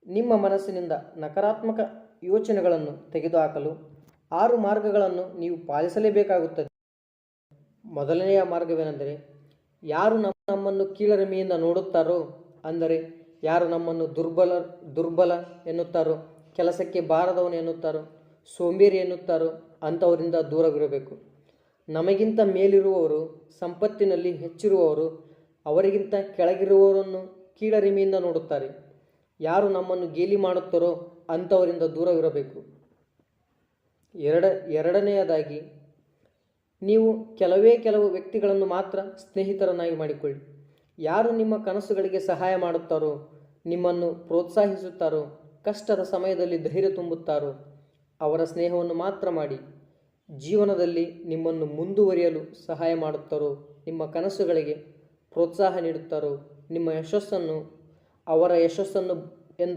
ನಿಮ್ಮ ಮನಸ್ಸಿನಿಂದ ನಕಾರಾತ್ಮಕ ಯೋಚನೆಗಳನ್ನು ತೆಗೆದುಹಾಕಲು 6 ಮಾರ್ಗಗಳನ್ನು ನೀವು ಪಾಲಿಸಲೇಬೇಕಾಗುತ್ತದೆ. ಮೊದಲನೆಯ ಮಾರ್ಗವೇನೆಂದರೆ, ಯಾರು ನಮ್ಮನ್ನು ಕೀಳರಿಮೆಯಿಂದ ನೋಡುತ್ತಾರೋ, ಅಂದರೆ ಯಾರು ನಮ್ಮನ್ನು ದುರ್ಬಲ ಎನ್ನುತ್ತಾರೋ, ಕೆಲಸಕ್ಕೆ ಬಾರದವನು ಎನ್ನುತ್ತಾರೋ, ಸೋಂಬೇರಿ ಎನ್ನುತ್ತಾರೋ ಅಂಥವರಿಂದ ದೂರವಿರಬೇಕು. ನಮಗಿಂತ ಮೇಲಿರುವವರು, ಸಂಪತ್ತಿನಲ್ಲಿ ಹೆಚ್ಚಿರುವವರು ಅವರಿಗಿಂತ ಕೆಳಗಿರುವವರನ್ನು ಕೀಳರಿಮೆಯಿಂದ ನೋಡುತ್ತಾರೆ. ಯಾರು ನಮ್ಮನ್ನು ಗೇಲಿ ಮಾಡುತ್ತಾರೋ ಅಂಥವರಿಂದ ದೂರವಿರಬೇಕು. ಎರಡನೆಯದಾಗಿ, ನೀವು ಕೆಲವು ವ್ಯಕ್ತಿಗಳನ್ನು ಮಾತ್ರ ಸ್ನೇಹಿತರನ್ನಾಗಿ ಮಾಡಿಕೊಳ್ಳಿ. ಯಾರು ನಿಮ್ಮ ಕನಸುಗಳಿಗೆ ಸಹಾಯ ಮಾಡುತ್ತಾರೋ, ನಿಮ್ಮನ್ನು ಪ್ರೋತ್ಸಾಹಿಸುತ್ತಾರೋ, ಕಷ್ಟದ ಸಮಯದಲ್ಲಿ ಧೈರ್ಯ ತುಂಬುತ್ತಾರೋ ಅವರ ಸ್ನೇಹವನ್ನು ಮಾತ್ರ ಮಾಡಿ. ಜೀವನದಲ್ಲಿ ನಿಮ್ಮನ್ನು ಮುಂದುವರಿಯಲು ಸಹಾಯ ಮಾಡುತ್ತಾರೋ, ನಿಮ್ಮ ಕನಸುಗಳಿಗೆ ಪ್ರೋತ್ಸಾಹ ನೀಡುತ್ತಾರೋ, ಅವರ ಯಶಸ್ಸನ್ನು